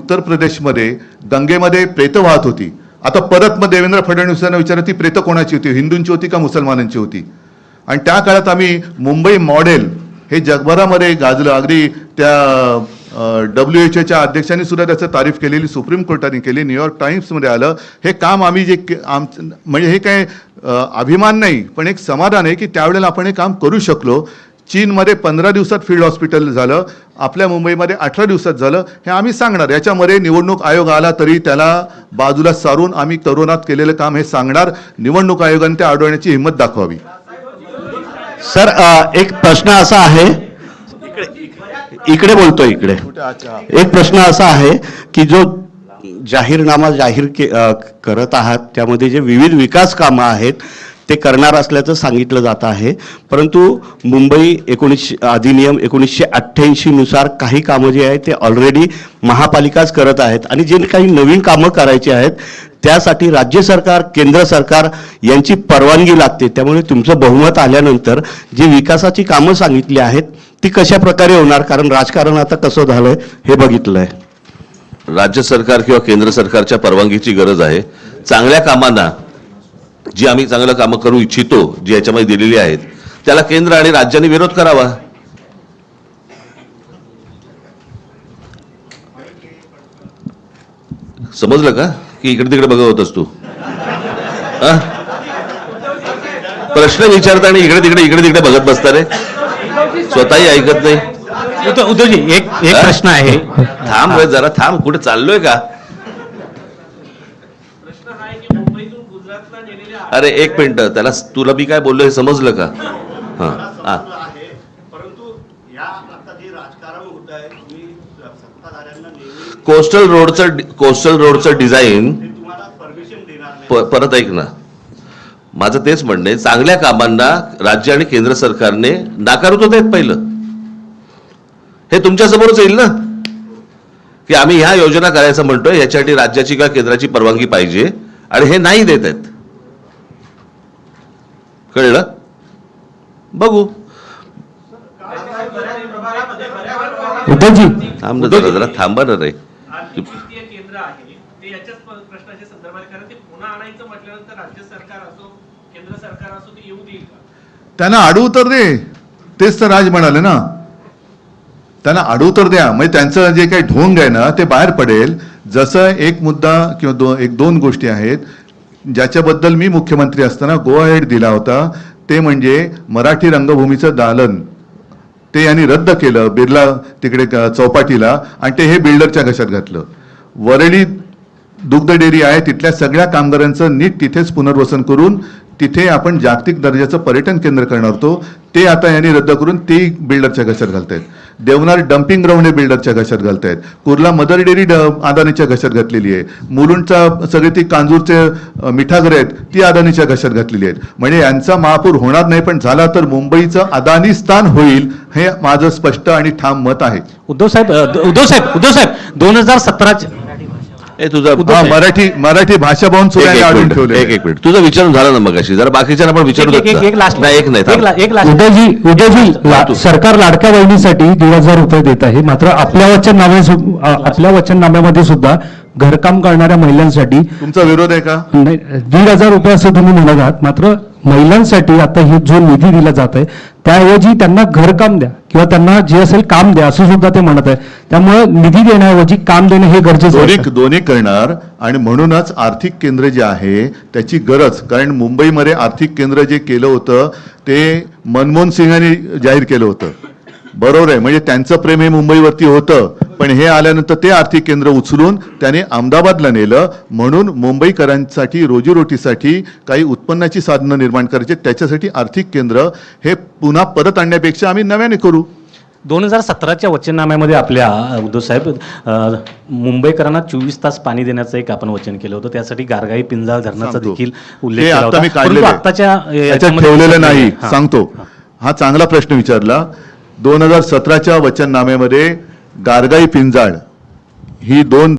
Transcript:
उत्तर प्रदेशमध्ये गंगेमध्ये प्रेतं वाहत होती. आता परत मग देवेंद्र फडणवीसांना विचारलं ती प्रेतं कोणाची होती, हिंदूंची होती का मुसलमानांची होती. आणि त्या काळात आम्ही मुंबई मॉडेल हे जगभरामध्ये गाजलं. अगदी त्या WHO अध्यक्षांनी सुद्धा त्याचं तारीफ केलेली सुप्रीम कोर्टाने केली, न्यूयॉर्क टाइम्समध्ये आलं. हे काम आम्ही जे म्हणजे हे काय अभिमान नाही पण एक समाधान आहे की त्यावेळेला आपण हे काम करू शकलो. चीनमध्ये 15 दिवसात फील्ड हॉस्पिटल झालं, आपल्या मुंबईमध्ये 18 दिवसात झालं. हे आम्ही सांगणार. याच्यामध्ये निवडणूक आयोग आला तरी त्याला बाजूला सारून आम्ही तरुणात केलेलं काम हे सांगणार. निवडणूक आयोगाने ते अडवण्याची हिंमत दाखवावी. सर एक प्रश्न असा आहे, इकडे बोलतो, इकडे एक प्रश्न असा आहे की जो जाहीरनामा करत आहात त्यामध्ये जे विविध विकास कामं आहेत ते करणार असल्याचं सांगितलं जात आहे, परंतु मुंबई अधिनियम 1988 नुसार काही कामं जे आहेत ते ऑलरेडी महापालिकाच करत आहेत आणि जे काही नवीन कामं करायची आहेत त्यासाठी राज्य सरकार केंद्र सरकार यांची परवानगी लागते. त्यामुळे तुमचं बहुमत आल्यानंतर जी विकासाची कामं सांगितली आहेत ती कशा प्रकारे होणार, कारण राजकारण आता कसं झालंय हे बघितलंय. राज्य सरकार किंवा केंद्र सरकारच्या परवानगीची गरज आहे. चांगल्या कामांना जी आम्ही चांगलं कामं करू इच्छितो जी याच्यामध्ये दिलेली आहेत त्याला केंद्र आणि राज्याने विरोध करावा. समजलं का की इकडे तिकडे बघत होतस तू? प्रश्न विचारता आणि इकडे तिकडे बघत बसता रे, स्वतःही ऐकत नाही. उद्धवजी एक प्रश्न आहे. थांब रे जरा थांब, कुठे चाललोय का? अरे एक मिनिट, त्याला तुला मी काय बोललो हे समजलं का? हा कोस्टल रोडचं डिझाईन परत ऐक ना, माझं तेच म्हणणं आहे. चांगल्या कामांना राज्य आणि केंद्र सरकारने नाकारत होते पहिलं. हे तुमच्या समोरच येईल ना की आम्ही ह्या योजना करायचं म्हणतोय, याच्यासाठी राज्याची किंवा केंद्राची परवानगी पाहिजे आणि हे नाही देत आहेत. कळलं? बघू. थांब ना जरा थांबा ना रे. त्यांना आडउत्तर दे, तेच तर राज म्हणाले ना, त्यांना आडउत्तर द्या. म्हणजे त्यांचं जे काही ढोंग आहे ना ते बाहेर पडेल. जसं एक मुद्दा किंवा दोन गोष्टी आहेत ज्याच्याबद्दल मी मुख्यमंत्री असताना गो अहेड दिला होता, ते म्हणजे मराठी रंगभूमीचं दालन ते यांनी रद्द केलं बिर्ला तिकडे चौपाटीला आणि ते हे बिल्डरच्या घशात घातलं. वरळी दुग्ध डेअरी आहे तिथल्या सगळ्या कामगारांचं नीट तिथेच पुनर्वसन करून तिथे आपण जागतिक दर्जाचं पर्यटन केंद्र करणार होतो, ते आता यांनी रद्द करून ते बिल्डरच्या घशात घालतायत. देवनार डम्पिंग ग्राउंड हे बिल्डरच्या घशात घालतायत. कुर्ला मदर डेअरी अदानीच्या घशात घातलेली आहे. मुलुंडचा सगळे ती कांजूरचे मिठागरे आहेत ती अदानीच्या घशात घातलेली आहेत. म्हणजे यांचा महापूर होणार नाही, पण झाला तर मुंबईचं अदानीस्थान होईल हे माझं स्पष्ट आणि ठाम मत आहे. उद्धव साहेब 2017 तुझा मराठी भाषा भवन सुद्धा अडवून ठेवले. एक मिनिट, तुझं विचारून झालं ना मगाशी, जरा बाकीच्या पण विचारू. उद्धवजी सरकार लाडक्या बहिणीसाठी 1,500 रुपये देत आहे, मात्र आपल्या वचननाम्यामध्ये सुद्धा घरकाम करणाऱ्या महिलांसाठी तुमचा विरोध आहे का? 1,500 रुपये असं तुम्ही म्हणत आहात, मात्र महिलांसाठी आता हे जो निधी दिला जात आहे त्याऐवजी त्यांना घरकाम द्या किंवा त्यांना जे असेल काम द्या असं सुद्धा ते म्हणत आहे. त्यामुळे निधी देण्याऐवजी काम देणे हे गरजेचं आहे. दोन्ही करणार. आणि म्हणूनच आर्थिक केंद्र जे आहे त्याची गरज, कारण मुंबईमध्ये आर्थिक केंद्र जे केलं होतं ते मनमोहन सिंगांनी जाहीर केलं होतं, बरोबर आहे. म्हणजे त्यांचं प्रेम हे मुंबईवरती होतं, पण हे आल्यानंतर ते आर्थिक केंद्र उचलून त्याने अहमदाबादला नेलं. म्हणून मुंबईकरांसाठी रोजीरोटीसाठी काही उत्पन्नाची साधनं निर्माण करायची, त्याच्यासाठी आर्थिक केंद्र हे पुन्हा परत आणण्यापेक्षा आम्ही नव्याने करू. 2017च्या वचननाम्यामध्ये आपल्या उद्धव साहेब मुंबईकरांना 24 तास पाणी देण्याचं एक आपण वचन केलं होतं, त्यासाठी गारगाई पिंजाळ धरणाचा देखील उल्लेख केला होता. त्याच्यात ठेवलेलं नाही. सांगतो, हा चांगला प्रश्न विचारला. 2017च्या वचननाम्यामध्ये गारगाई पिंजाळ ही 2